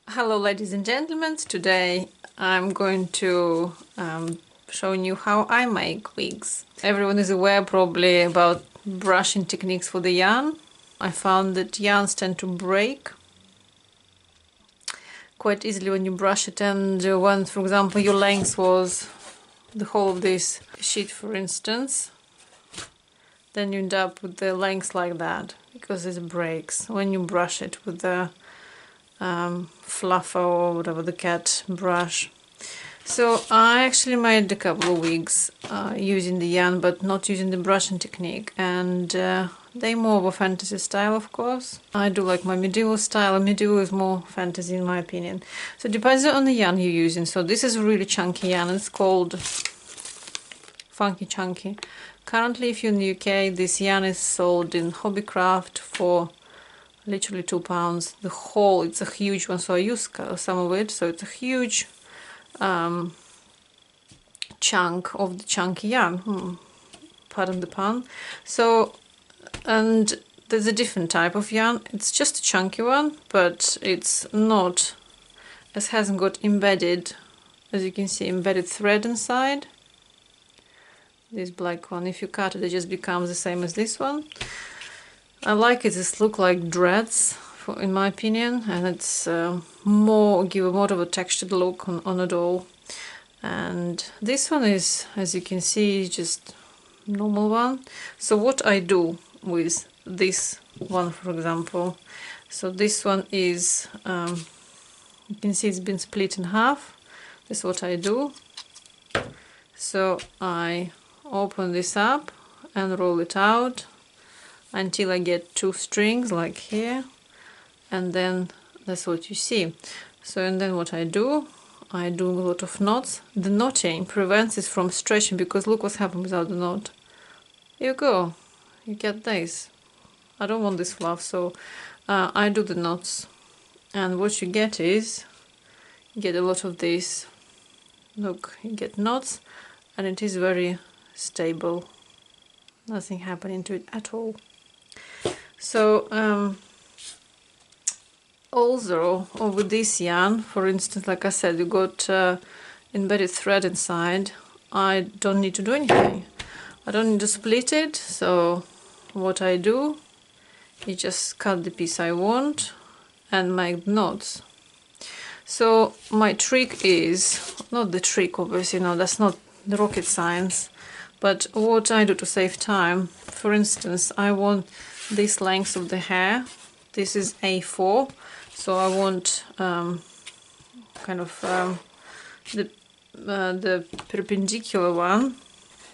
Hello ladies and gentlemen, today I'm going to show you how I make wigs. Everyone is aware probably about brushing techniques for the yarn. I found that yarns tend to break quite easily when you brush it, and when, for example, your length was the whole of this sheet, for instance, then you end up with the length like that because it breaks when you brush it with the fluffer or whatever, the cat brush. So I actually made a couple of wigs using the yarn, but not using the brushing technique, and they're more of a fantasy style, of course. I do like my medieval style, and medieval is more fantasy in my opinion. So it depends on the yarn you're using. So this is a really chunky yarn, it's called Funky Chunky. Currently, if you're in the UK, this yarn is sold in Hobbycraft for literally £2. The whole, it's a huge one, so I use some of it, so it's a huge chunk of the chunky yarn, pardon the pun. So, and there's a different type of yarn, it's just a chunky one, but it's not, it hasn't got embedded, as you can see, embedded thread inside. This black one, if you cut it, it just becomes the same as this one. I like it, this look like dreads, in my opinion, and it's more, give a more of a textured look on a doll. And this one is, as you can see, just normal one. So what I do with this one, for example, so this one is, you can see it's been split in half. This is what I do. So I open this up and roll it out until I get 2 strings like here, and then that's what you see. So, and then what I do a lot of knots. The knotting prevents it from stretching, because look what's happened without the knot. Here you go, you get this. I don't want this fluff, so I do the knots, and what you get is, you get a lot of this. Look, you get knots, and it is very stable, nothing happening to it at all. So also with this yarn, for instance, like I said, you got embedded thread inside. I don't need to do anything, I don't need to split it. So what I do is just cut the piece I want and make knots. So my trick is, not the trick obviously, no, that's not the rocket science, but what I do to save time, for instance, I want this length of the hair, this is A4, so I want kind of the perpendicular one,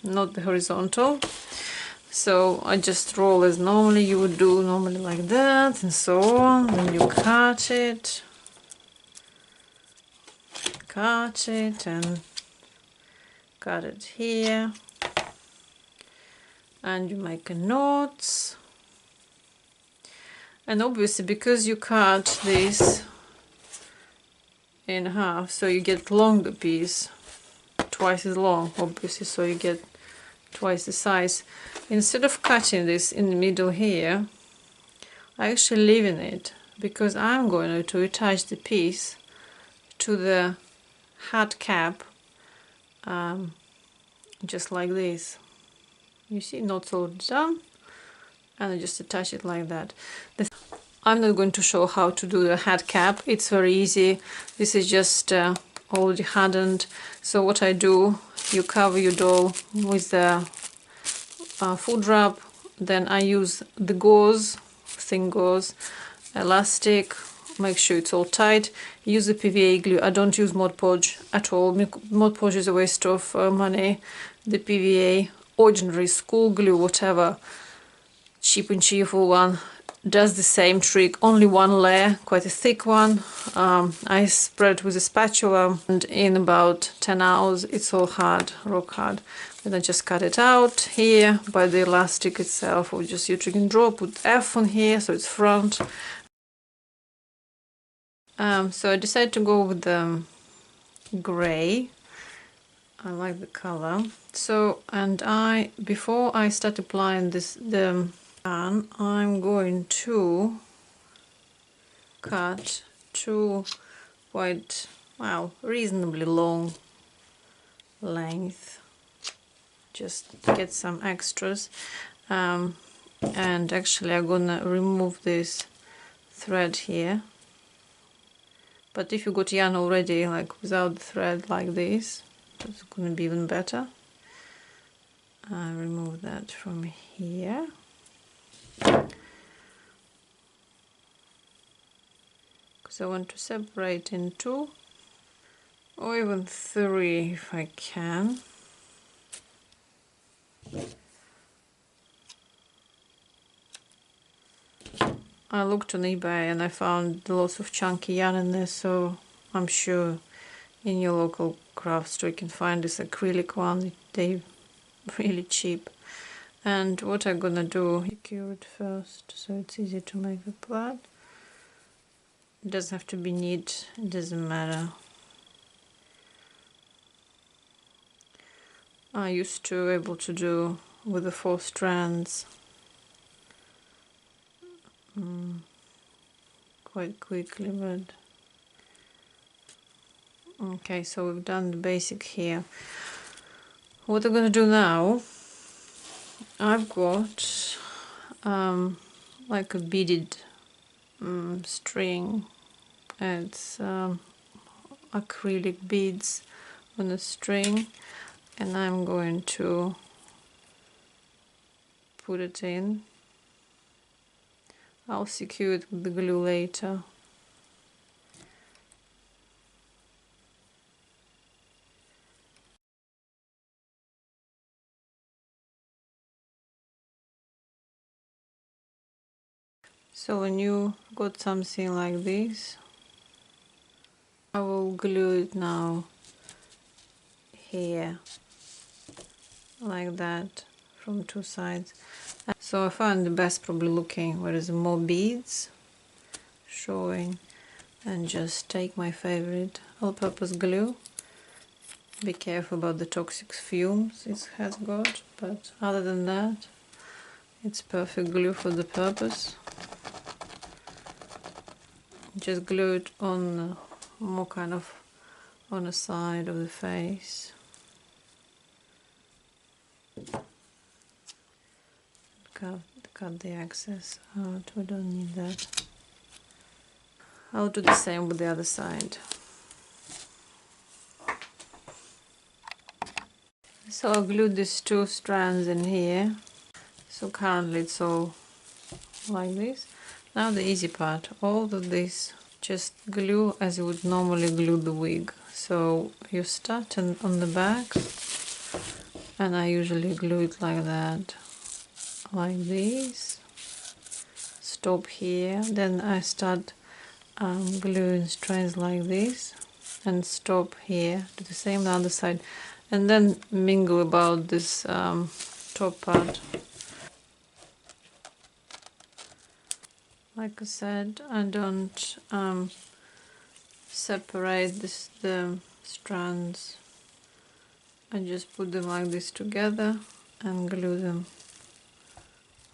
not the horizontal. So I just roll as normally you would do, normally like that, and so on. Then you cut it, and cut it here, and you make a knot. And obviously, because you cut this in half, so you get longer piece, twice as long, obviously, so you get twice the size. Instead of cutting this in the middle here, I actually leaving it, because I'm going to attach the piece to the hat cap, just like this. You see, knots all done, and I just attach it like that. I'm not going to show how to do the hat cap, it's very easy. This is just already hardened. So what I do, you cover your doll with the food wrap, then I use the gauze, thin gauze, elastic, make sure it's all tight. Use the PVA glue, I don't use Mod Podge at all. Mod Podge is a waste of money. The PVA, ordinary school glue, whatever, cheap and cheerful one, does the same trick, only one layer, quite a thick one. I spread it with a spatula, and in about 10 hours it's all hard, rock hard. Then I just cut it out here by the elastic itself, or just you drag and drop, put F on here so it's front. So I decided to go with the grey, I like the color. So, and before I start applying the yarn, I'm going to cut two quite, well, reasonably long length, just get some extras. And actually I'm gonna remove this thread here, but if you got yarn already, like without the thread like this, it's gonna be even better. I remove that from here. Because I want to separate in 2 or even 3 if I can. I looked on eBay and I found lots of chunky yarn in there, so I'm sure in your local craft store you can find this acrylic one. They're really cheap. And what I'm gonna do, secure it first so it's easy to make the plaid. It doesn't have to be neat, it doesn't matter. I used to able to do with the 4 strands quite quickly, but okay, so we've done the basic here. What I'm gonna do now, I've got like a beaded string. It's acrylic beads on a string, and I'm going to put it in. I'll secure it with the glue later. So when you got something like this, I will glue it now here, like that, from 2 sides. So I found the best probably looking where there's more beads showing, and just take my favorite all-purpose glue. Be careful about the toxic fumes it has got, but other than that, it's perfect glue for the purpose. Just glue it on more kind of on the side of the face. Cut the excess out, we don't need that. I'll do the same with the other side. So I glued these 2 strands in here. So currently it's all like this. Now the easy part, all of this just glue as you would normally glue the wig. So you start on the back, and I usually glue it like that, like this. Stop here, then I start gluing strands like this, and stop here. Do the same on the other side, and then mingle about this top part. Like I said, I don't separate the strands. I just put them like this together and glue them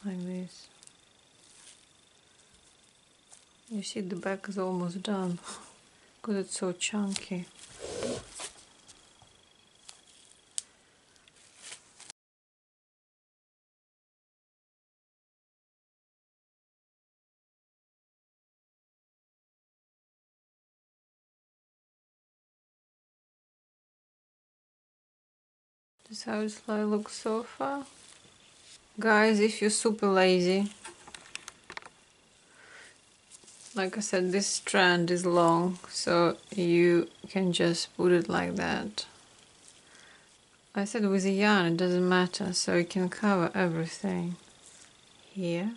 like this. You see the back is almost done because it's so chunky. This is how it looks so far. Guys, if you're super lazy, like I said, this strand is long, so you can just put it like that. I said with the yarn it doesn't matter, so you can cover everything here.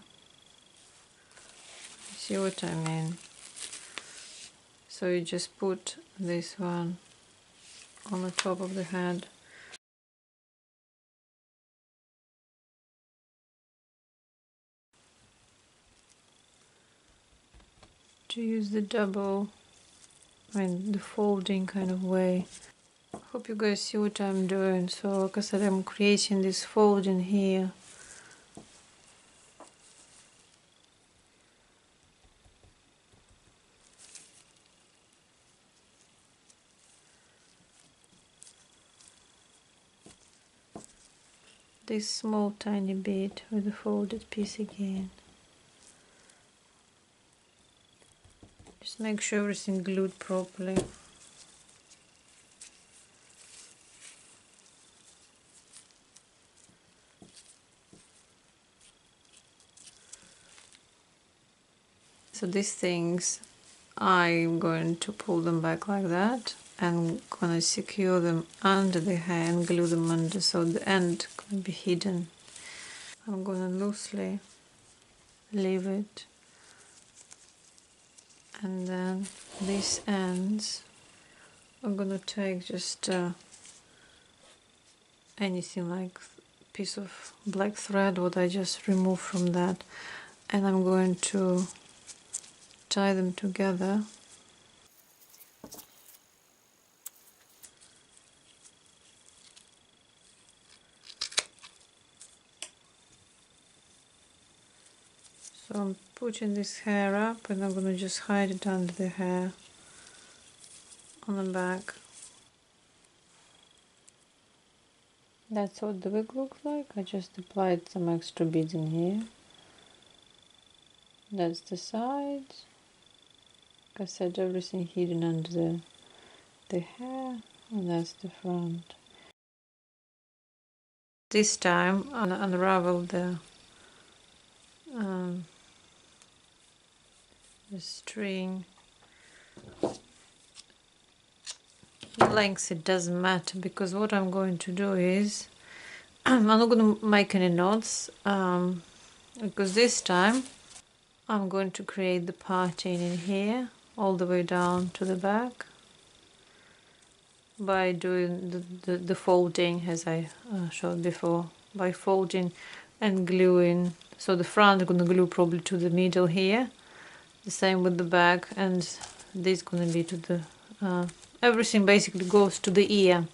See what I mean? So you just put this one on the top of the head. To use the double, the folding kind of way. Hope you guys see what I'm doing. So like I said, I'm creating this folding here. This small tiny bit with the folded piece again. Just make sure everything glued properly. So these things, I'm going to pull them back like that and gonna secure them under the hair and glue them under, so the end can be hidden. I'm gonna loosely leave it, and then these ends I'm gonna take just anything like piece of black thread what I just removed from that, and I'm going to tie them together. So I'm putting this hair up and I'm gonna just hide it under the hair on the back. That's what the wig looks like. I just applied some extra beads in here. That's the sides. Like I said, everything hidden under the hair, and that's the front. This time I unravel the string. The length, it doesn't matter, because what I'm going to do is I'm not going to make any knots, because this time I'm going to create the parting in here all the way down to the back by doing the folding as I showed before, by folding and gluing. So the front I'm going to glue probably to the middle here, the same with the back, and this is going to be to the everything basically goes to the ear,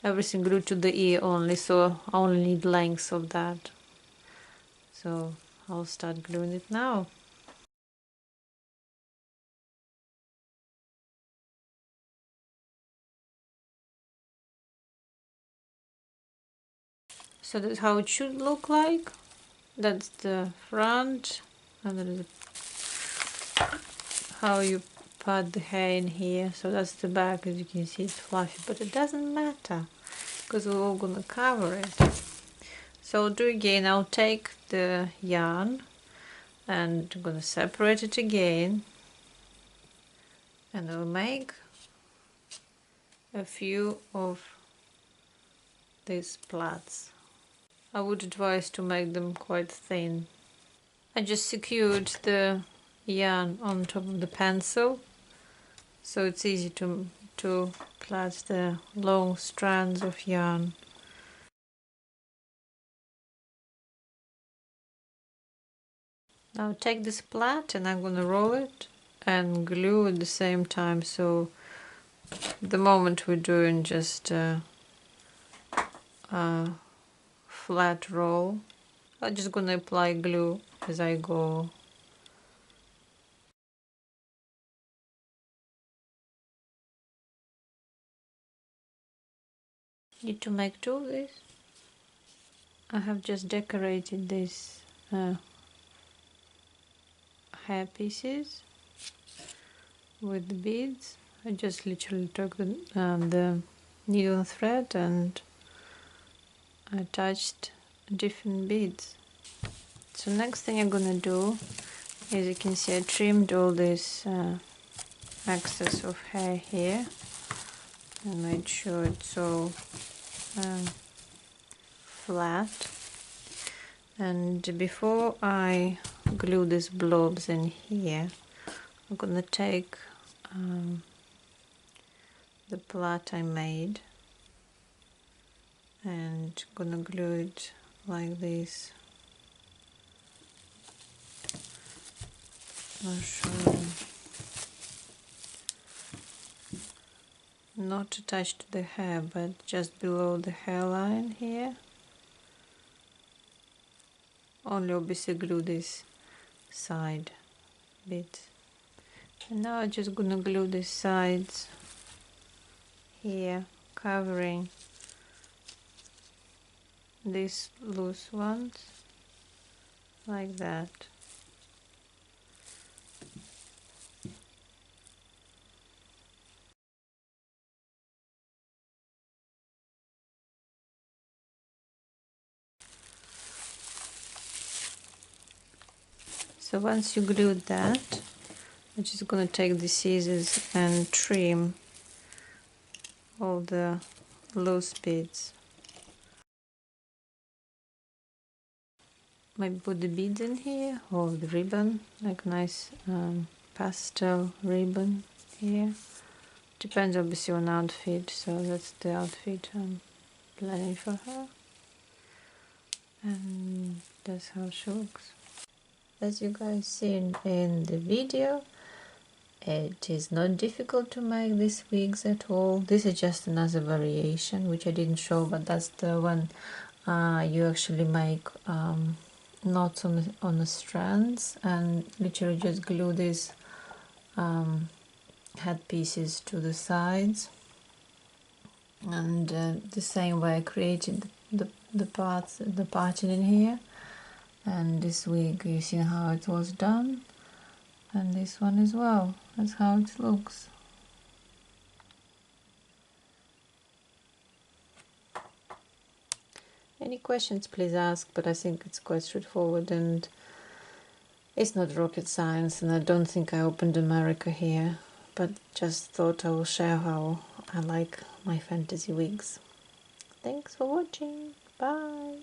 everything glued to the ear only, so I only need length of that. So I'll start gluing it now. So that's how it should look like. That's the front, and that is how you put the hair in here. So that's the back. As you can see, it's fluffy, but it doesn't matter because we're all gonna cover it. So I'll do again. I'll take the yarn and I'm gonna separate it again, and I'll make a few of these plaits. I would advise to make them quite thin. I just secured the yarn on top of the pencil, so it's easy to plait the long strands of yarn. Now take this plait and I'm gonna roll it and glue at the same time, so the moment we're doing just a flat roll, I'm just gonna apply glue as I go. Need to make two of these. I have just decorated these hair pieces with the beads. I just literally took the needle and thread and attached different beads. So next thing I'm gonna do, as you can see, I trimmed all this excess of hair here and made sure it's all flat. And before I glue these blobs in here, I'm gonna take the plait I made and gonna glue it like this. I'll show you. not attached to the hair, but just below the hairline here. Only obviously glue this side bit. And now I'm just gonna glue the sides here, covering these loose ones like that. So once you glued that, I'm just gonna take the scissors and trim all the loose bits. Maybe put the beads in here, or the ribbon, like nice pastel ribbon here. Depends obviously on outfit, so that's the outfit I'm planning for her. And that's how she looks. As you guys seen in the video, it is not difficult to make these wigs at all. This is just another variation which I didn't show, but that's the one you actually make knots on the strands and literally just glue these head pieces to the sides. And the same way I created the parts, the parting in here. And this wig, you see how it was done, and this one as well. That's how it looks. Any questions, please ask, but I think it's quite straightforward and it's not rocket science, and I don't think I opened America here, but just thought I will share how I like my fantasy wigs. Thanks for watching. Bye.